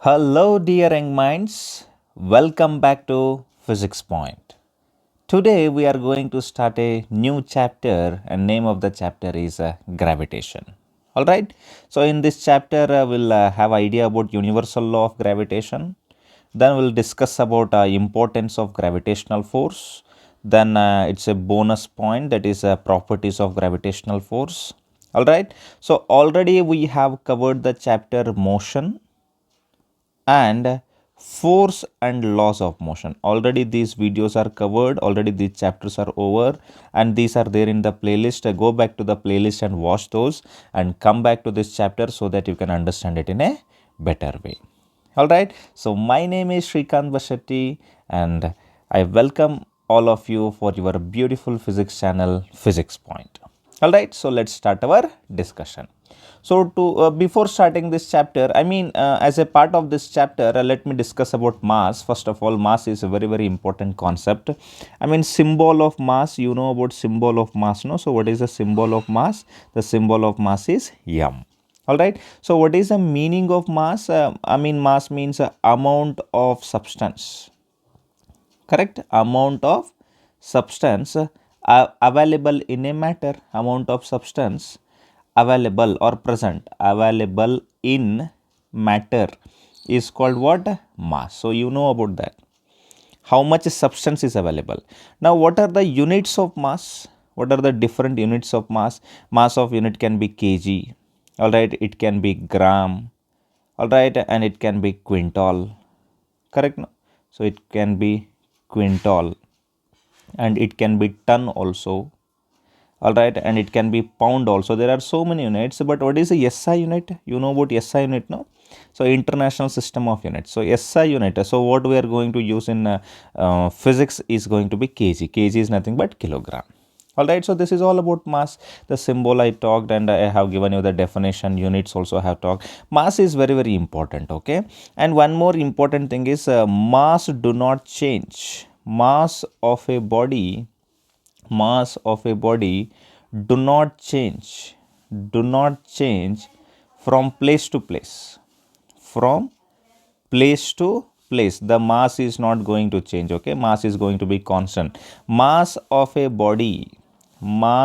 Hello, dear young minds. Welcome back to PhysicsPoint. Today we are going to start a new chapter, and name of the chapter is gravitation. All right. So in this chapter, we'll have idea about universal law of gravitation. Then we'll discuss about importance of gravitational force. Then it's a bonus point, that is properties of gravitational force. All right. So already we have covered the chapter motion and force and laws of motion. Already these videos are covered, already these chapters are over, and these are there in the playlist. Go back to the playlist and watch those and come back to this chapter so that you can understand it in a better way. All right, so my name is Shrikant Bashetti and I welcome all of you for your beautiful physics channel PhysicsPoint. All right, so let's start our discussion. So to before starting this chapter, as a part of this chapter, let me discuss about mass. First of all, mass is a very important concept. Symbol of mass. You know about symbol of mass, no? So what is the symbol of mass? The symbol of mass is m. All right. So what is the meaning of mass? Mass means amount of substance. Correct? Amount of substance available in a matter. Amount of substance available or present available in matter is called what? Mass. So you know about that, how much substance is available. Now what are the units of mass? What are the different units of mass? Mass of unit can be kg, all right, it can be gram, all right, and it can be quintal. Correct, no? So it can be quintal and it can be ton also, all right, and it can be pound also. There are so many units, but what is a SI unit? You know about SI unit, no? So international system of units. So SI unit, so what we are going to use in physics is going to be kg. Kg is nothing but kilogram. All right, so this is all about mass. The symbol I talked, and I have given you the definition. Units also have talked. Mass is very important, okay? And one more important thing is mass do not change. Mass of a body do not change from place to place. From place to place, the mass is not going to change, okay? Mass is going to be constant. Mass of a body on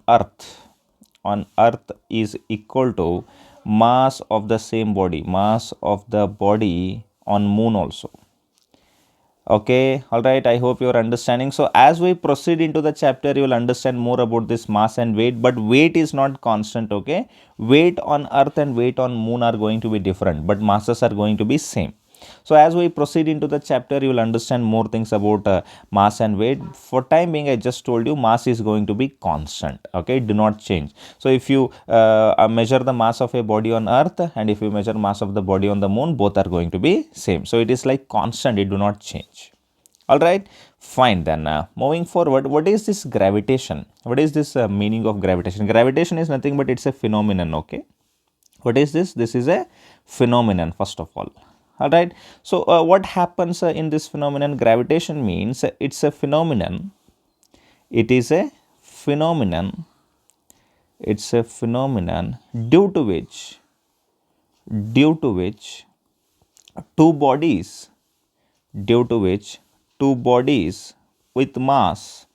earth is equal to mass of the same body, mass of the body on moon also. Okay, all right, I hope you are understanding. So as we proceed into the chapter, you will understand more about this mass and weight, but weight is not constant, okay? Weight on earth and weight on moon are going to be different, but masses are going to be same. So as we proceed into the chapter, you will understand more things about mass and weight. For time being, I just told you mass is going to be constant, okay? Do not change. So if you measure the mass of a body on earth and if you measure mass of the body on the moon, both are going to be same. So it is like constant, it do not change. All right, fine. Then moving forward, what is this gravitation? What is this meaning of gravitation? Gravitation is nothing but it's a phenomenon, okay? What is this? This is a phenomenon, first of all. All right, so what happens in this phenomenon? Gravitation means it's a phenomenon. It is a phenomenon. It's a phenomenon due to which two bodies due to which two bodies with mass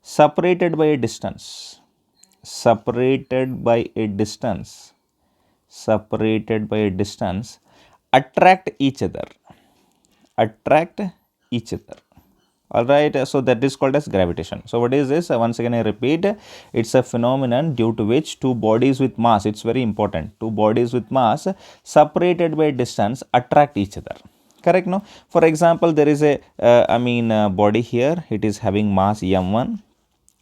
separated by a distance attract each other. All right, so that is called as gravitation. So what is this? Once again I repeat, it's a phenomenon due to which two bodies with mass, it's very important, two bodies with mass separated by distance attract each other. Correct, no? For example, there is a body here, it is having mass m1,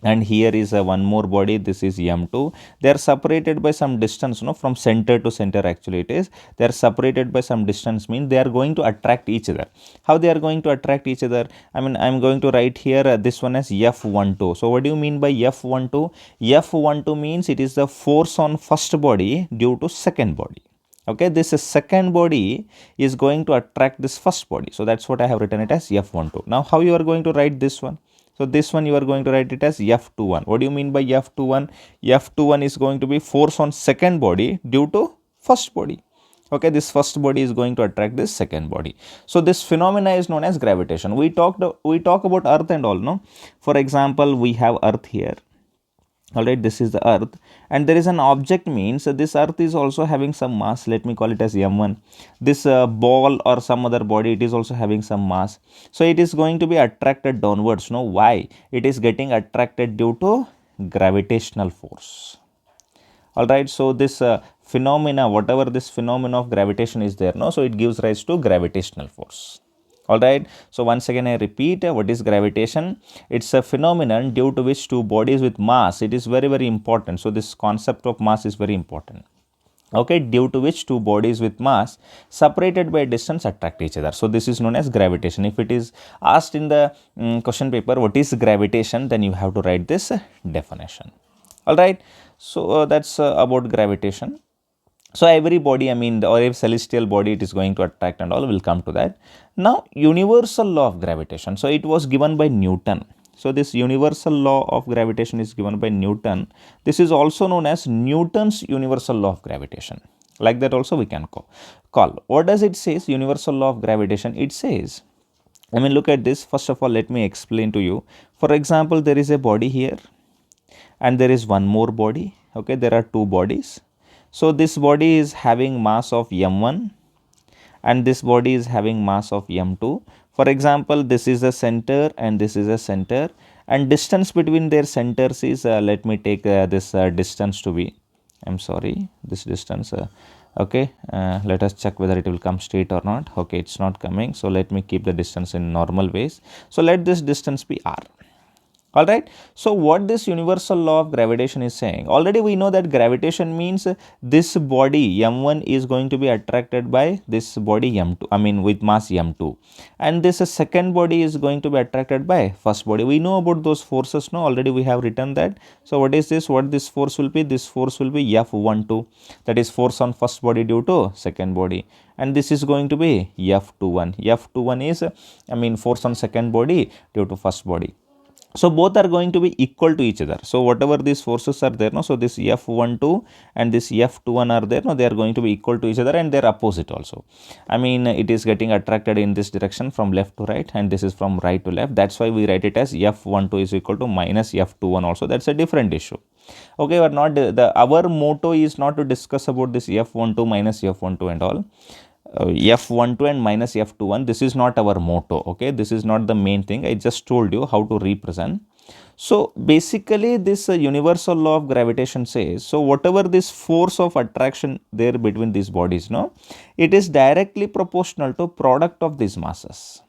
and here is one more body, this is m2. They are separated by some distance, no, from center to center. Actually it is, they are separated by some distance, means they are going to attract each other. How they are going to attract each other? I'm going to write here this one as F12. So what do you mean by F12? F12 means it is the force on first body due to second body. Okay, this second body is going to attract this first body. So that's what I have written it as F12. Now how you are going to write this one? So this one you are going to write it as F21. What do you mean by F21? F21 is going to be force on second body due to first body. Okay, this first body is going to attract this second body. So this phenomena is known as gravitation. We talk about earth and all, no? For example, we have earth here. Alright, this is the earth, and there is an object, means this earth is also having some mass. Let me call it as m1. This ball or some other body, it is also having some mass, so it is going to be attracted downwards. No, why? It is getting attracted due to gravitational force. Alright, so this phenomena, whatever this phenomena of gravitation is there, no, so it gives rise to gravitational force. Alright, so once again I repeat, what is gravitation? It's a phenomenon due to which two bodies with mass, it is very, very important. So this concept of mass is very important. Okay, due to which two bodies with mass separated by distance attract each other. So this is known as gravitation. If it is asked in the question paper, what is gravitation, then you have to write this definition. Alright, so that's about gravitation. So every body, I mean, or a celestial body, it is going to attract and all, will come to that. Now, universal law of gravitation. So it was given by Newton. So this universal law of gravitation is given by Newton. This is also known as Newton's universal law of gravitation. Like that also we can call. What does it say? Universal law of gravitation. It says, I mean, look at this. First of all, let me explain to you. For example, there is a body here and there is one more body. Okay, there are two bodies. So this body is having mass of m1 and this body is having mass of m2. For example, this is a center and this is a center, and distance between their centers is, let me take this distance to be, I'm sorry, this distance, okay, let us check whether it will come straight or not. Okay, it's not coming, so let me keep the distance in normal ways. So let this distance be r. Alright, so what this universal law of gravitation is saying, already we know that gravitation means this body m1 is going to be attracted by this body m2, I mean with mass m2, and this second body is going to be attracted by first body. We know about those forces, no, already we have written that. So what is this? What this force will be? This force will be F12, that is force on first body due to second body, and this is going to be F21. F21 is, I mean, force on second body due to first body. So both are going to be equal to each other. So whatever these forces are there, no, so this F12 and this F21 are there, no, they are going to be equal to each other and they are opposite also. I mean, it is getting attracted in this direction from left to right, and this is from right to left. That's why we write it as F12 is equal to minus F21 also. That's a different issue. Okay, but not our motto is not to discuss about this F12 minus F12 and all. F12 and minus F21, this is not our motto. Okay, this is not the main thing. I just told you how to represent. So basically this universal law of gravitation says, so whatever this force of attraction there between these bodies, no, it is directly proportional to product of these masses.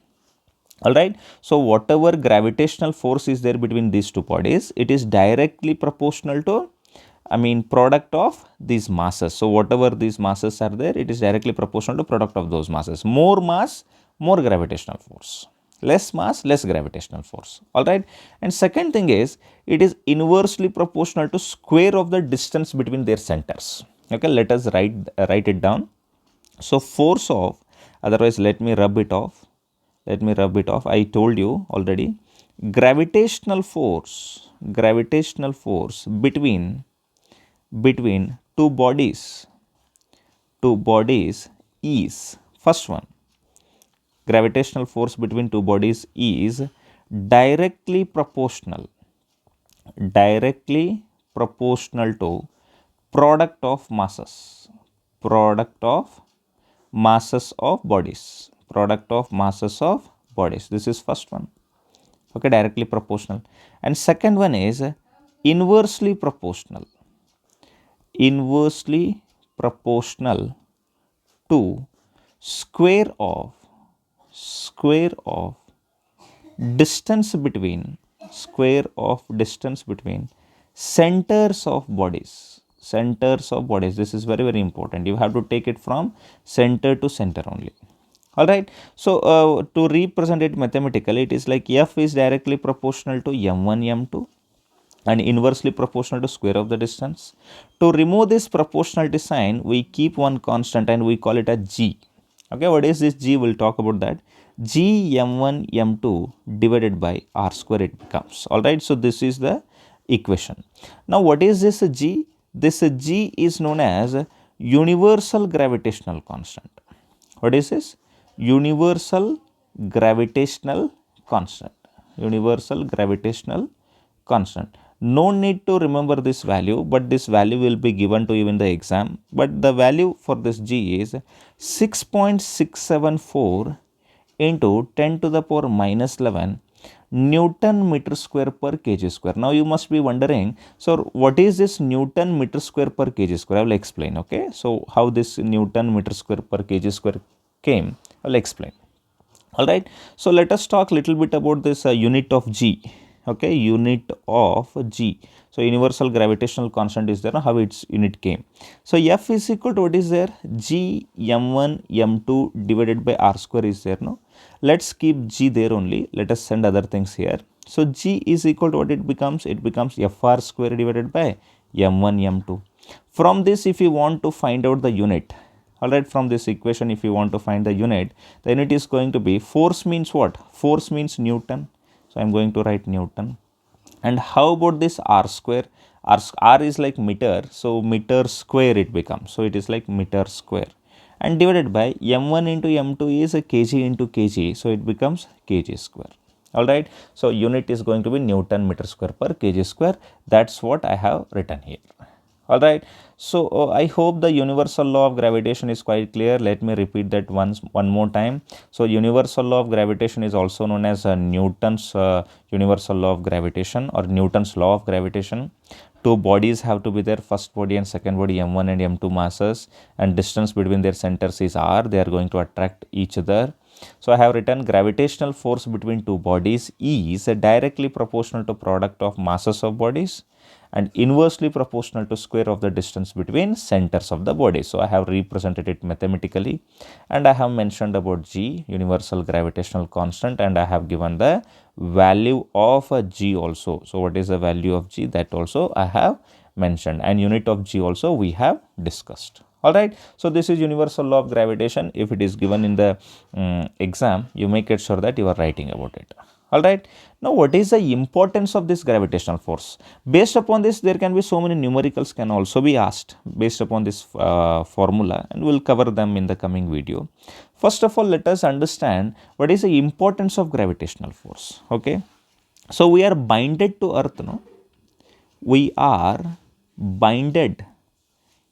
Alright, so whatever gravitational force is there between these two bodies, it is directly proportional to, I mean, product of these masses. So whatever these masses are there, it is directly proportional to product of those masses. More mass, more gravitational force. Less mass, less gravitational force. Alright, and second thing is, it is inversely proportional to square of the distance between their centers. Okay, let us write it down. So force of, otherwise let me rub it off. I told you already, gravitational force between two bodies is, first one, gravitational force between two bodies is directly proportional to product of masses of bodies. This is first one. Okay, directly proportional. And second one is inversely proportional to square of distance between centers of bodies. This is very, very important. You have to take it from center to center only. Alright, so to represent it mathematically, it is like F is directly proportional to m1, m2 and inversely proportional to square of the distance. To remove this proportionality sign, we keep one constant and we call it a G. Okay, what is this G? We'll talk about that. G m1 m2 divided by r square it becomes. Alright, so this is the equation. Now what is this G? This G is known as universal gravitational constant. What is this? Universal gravitational constant. Universal gravitational constant. No need to remember this value, but this value will be given to you in the exam. But the value for this G is 6.674 into 10 to the power minus 11 Newton meter square per kg square. Now you must be wondering, so what is this Newton meter square per kg square? I will explain. Okay, so how this Newton meter square per kg square came, I will explain. Alright, so let us talk little bit about this unit of G. Okay, unit of G. So universal gravitational constant is there, how its unit came. So F is equal to what is there? G m1 m2 divided by r square is there, no? Let's keep G there only. Let us send other things here. So G is equal to what it becomes? It becomes Fr square divided by m1 m2. From this, if you want to find out the unit, alright, from this equation, if you want to find the unit is going to be, force means what? Force means Newton. So I am going to write Newton. And how about this r square? R is like meter, so meter square it becomes. So it is like meter square. And divided by m1 into m2 is a kg into kg, so it becomes kg square. Alright, so unit is going to be Newton meter square per kg square. That's what I have written here. Alright, so I hope the universal law of gravitation is quite clear. Let me repeat that one more time. So universal law of gravitation is also known as Newton's universal law of gravitation or Newton's law of gravitation. Two bodies have to be there, first body and second body, m1 and m2 masses, and distance between their centers is r. They are going to attract each other. So I have written gravitational force between two bodies is directly proportional to product of masses of bodies and inversely proportional to square of the distance between centers of the body. So I have represented it mathematically, and I have mentioned about G, universal gravitational constant, and I have given the value of G also. So what is the value of G? That also I have mentioned, and unit of G also we have discussed. Alright, so this is universal law of gravitation. If it is given in the exam, you make it sure that you are writing about it. Alright, now what is the importance of this gravitational force? Based upon this, there can be so many numericals can also be asked based upon this formula, and we will cover them in the coming video. First of all, let us understand what is the importance of gravitational force. Okay, so we are binded to earth, no? We are binded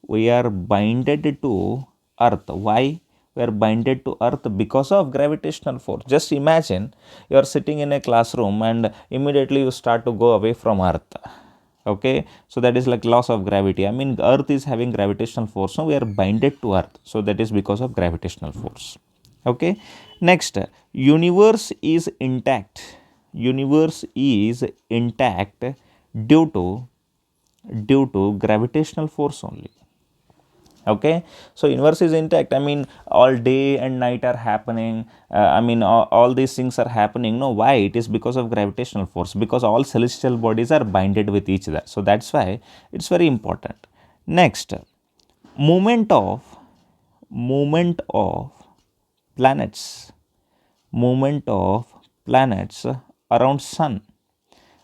to earth. Why we are binded to earth? Because of gravitational force. Just imagine you are sitting in a classroom and immediately you start to go away from earth. Okay, so that is like loss of gravity. I mean, earth is having gravitational force, so we are binded to earth, so that is because of gravitational force. Okay, next, universe is intact. Universe is intact due to gravitational force only. Okay, so universe is intact. I mean, all day and night are happening. I mean, all these things are happening. No, why? It is because of gravitational force, because all celestial bodies are binded with each other. So that's why it's very important. Next, movement of planets, movement of planets around sun.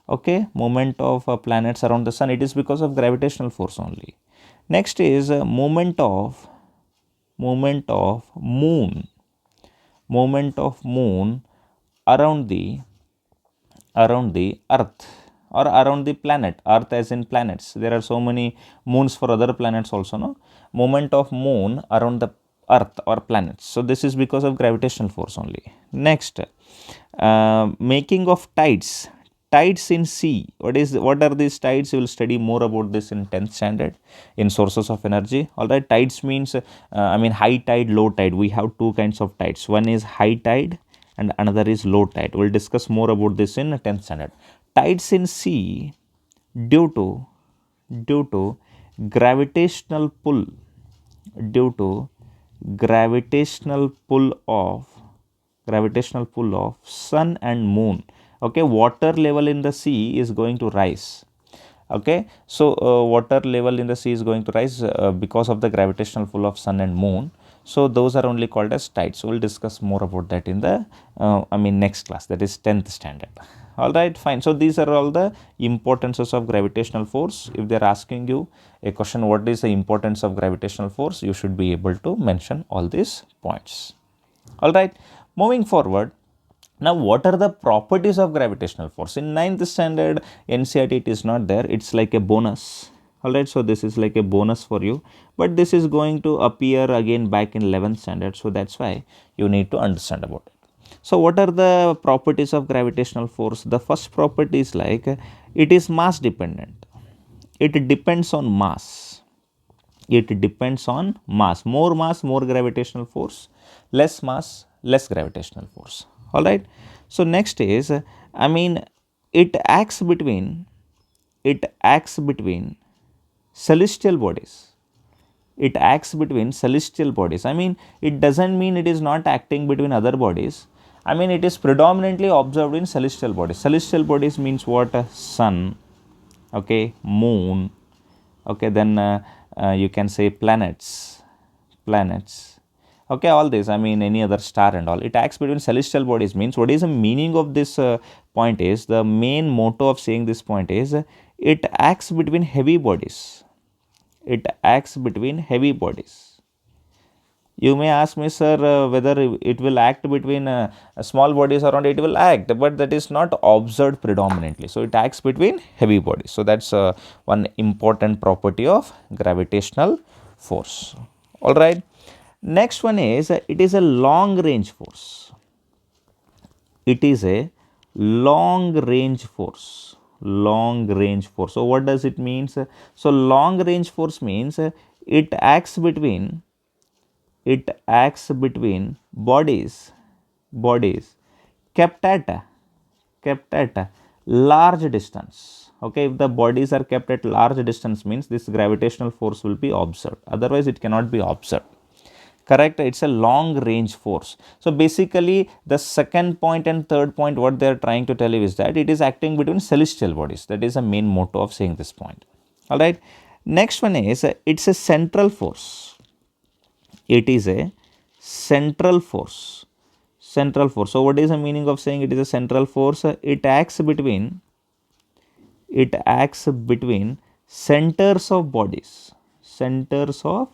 Okay, movement of planets around the sun, it is because of gravitational force only. Next is movement of moon around the earth or around the planet. Earth as in planets, there are so many moons for other planets also, no? Movement of moon around the earth or planets, so this is because of gravitational force only. Next, making of tides in sea. What are these tides? We will study more about this in 10th standard in sources of energy. Alright, tides means I mean high tide, low tide. We have two kinds of tides. One is high tide and another is low tide. We'll discuss more about this in 10th standard. Tides in sea due to gravitational pull of sun and moon. Okay, water level in the sea is going to rise. Okay, so water level in the sea is going to rise because of the gravitational pull of sun and moon. So those are only called as tides. So we'll discuss more about that in the next class, that is 10th standard. All right, fine. So these are all the importances of gravitational force. If they are asking you a question, what is the importance of gravitational force, you should be able to mention all these points. All right, moving forward. Now, what are the properties of gravitational force? In 9th standard NCERT it is not there, it's like a bonus. Alright, so this is like a bonus for you, but this is going to appear again back in 11th standard, so that's why you need to understand about it. So, what are the properties of gravitational force? The first property is like it is mass dependent. It depends on mass. It depends on mass, more gravitational force, less mass, less gravitational force. All right. So next is, it acts between celestial bodies. It acts between celestial bodies. It doesn't mean it is not acting between other bodies. It is predominantly observed in celestial bodies. Celestial bodies means what? Sun, okay, moon, okay, then you can say planets, okay, all this, any other star and all. It acts between celestial bodies means, what is the meaning of this point is, the main motto of saying this point is, it acts between heavy bodies. It acts between heavy bodies. You may ask me, sir, whether it will act between small bodies or not. It will act, but that is not observed predominantly. So it acts between heavy bodies. So that's one important property of gravitational force. All right. Next one is, it is a long range force. It is a long range force. Long range force. So what does it mean? So long range force means it acts between bodies kept at large distance. Okay, if the bodies are kept at large distance means this gravitational force will be observed, otherwise it cannot be observed. Correct, it's a long range force. So basically the second point and third point, what they are trying to tell you is that it is acting between celestial bodies. That is the main motto of saying this point. All right, next one is, it's a central force. It is a central force. Central force. So what is the meaning of saying it is a central force? It acts between centers of bodies. Centers of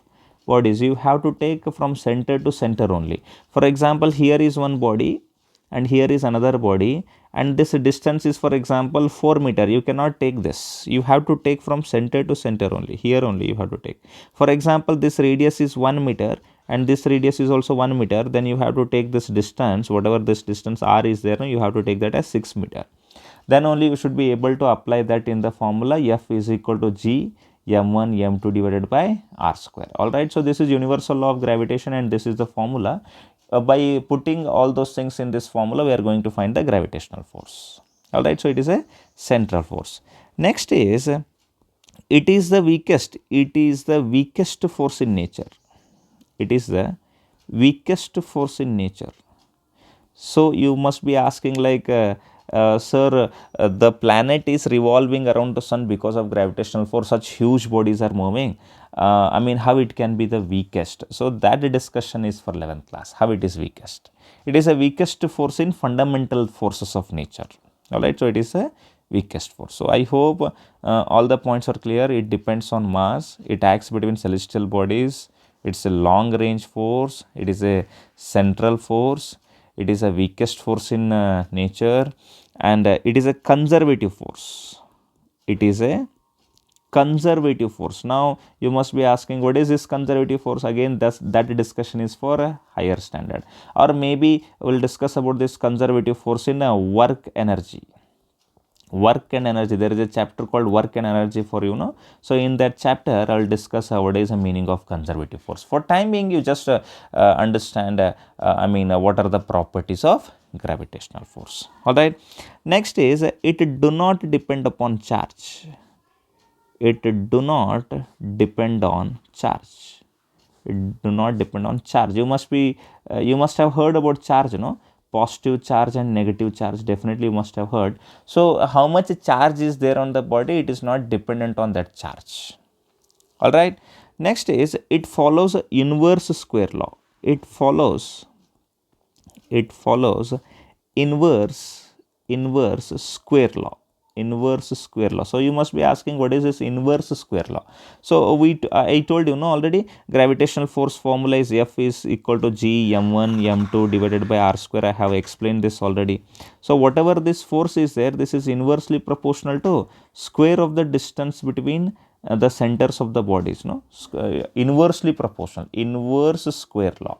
bodies. You have to take from center to center only. For example, here is one body and here is another body, and this distance is, for example, 4 meter. You cannot take this. You have to take from center to center only. Here only you have to take. For example, this radius is 1 meter and this radius is also 1 meter. Then you have to take this distance, whatever this distance r is there, you have to take that as 6 meter. Then only you should be able to apply that in the formula F is equal to G m1 m2 divided by r square. All right. So this is universal law of gravitation and this is the formula. By putting all those things in this formula, we are going to find the gravitational force. All right. So it is a central force. Next is, it is the weakest. It is the weakest force in nature. It is the weakest force in nature. So you must be asking like, sir, the planet is revolving around the sun because of gravitational force. Such huge bodies are moving. How it can be the weakest? So that discussion is for 11th class. How it is weakest? It is a weakest force in fundamental forces of nature. All right. So it is a weakest force. So I hope all the points are clear. It depends on mass. It acts between celestial bodies. It's a long range force. It is a central force. It is a weakest force in nature, and it is a conservative force. It is a conservative force. Now you must be asking, what is this conservative force? Again, that discussion is for a higher standard, or maybe we'll discuss about this conservative force in work energy. Work and energy, there is a chapter called work and energy for so in that chapter I'll discuss what is the meaning of conservative force. For time being, you just understand what are the properties of gravitational force. All right, next is, it do not depend upon charge. It do not depend on charge. It do not depend on charge. You must have heard about charge, positive charge and negative charge. Definitely you must have heard. So how much charge is there on the body? It is not dependent on that charge. All right. Next is, it follows a inverse square law. it follows inverse square law. Inverse square law. So you must be asking, what is this inverse square law? So I told you no already, gravitational force formula is F is equal to G m1 m2 divided by r square. I have explained this already. So whatever this force is there, this is inversely proportional to square of the distance between the centers of the bodies, no, inversely proportional, inverse square law.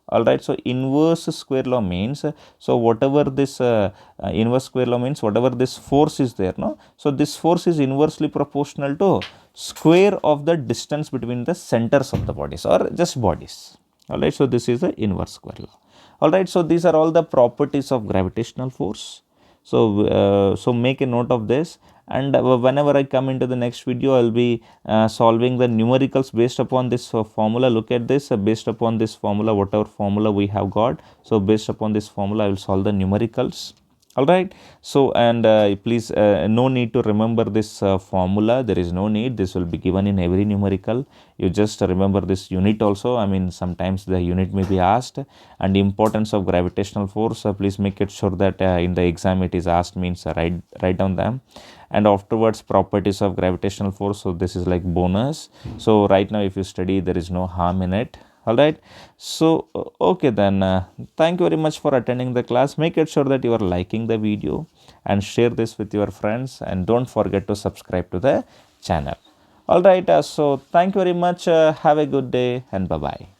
All right, so inverse square law means, so whatever this inverse square law means, whatever this force is there, no, so this force is inversely proportional to square of the distance between the centers of the bodies or just bodies. All right, so this is the inverse square law. All right, so these are all the properties of gravitational force. So make a note of this, and whenever I come into the next video, I will be solving the numericals based upon this formula. Look at this, based upon this formula, whatever formula we have got, so based upon this formula I will solve the numericals. All right, so and please no need to remember this formula, there is no need, this will be given in every numerical. You just remember this unit also, I mean sometimes the unit may be asked. And importance of gravitational force, please make it sure that in the exam it is asked, means write down them. And afterwards, properties of gravitational force, so this is like bonus. So right now if you study, there is no harm in it. All right, so okay, then thank you very much for attending the class. Make it sure that you are liking the video and share this with your friends, and don't forget to subscribe to the channel. All right, so thank you very much, have a good day, and bye bye.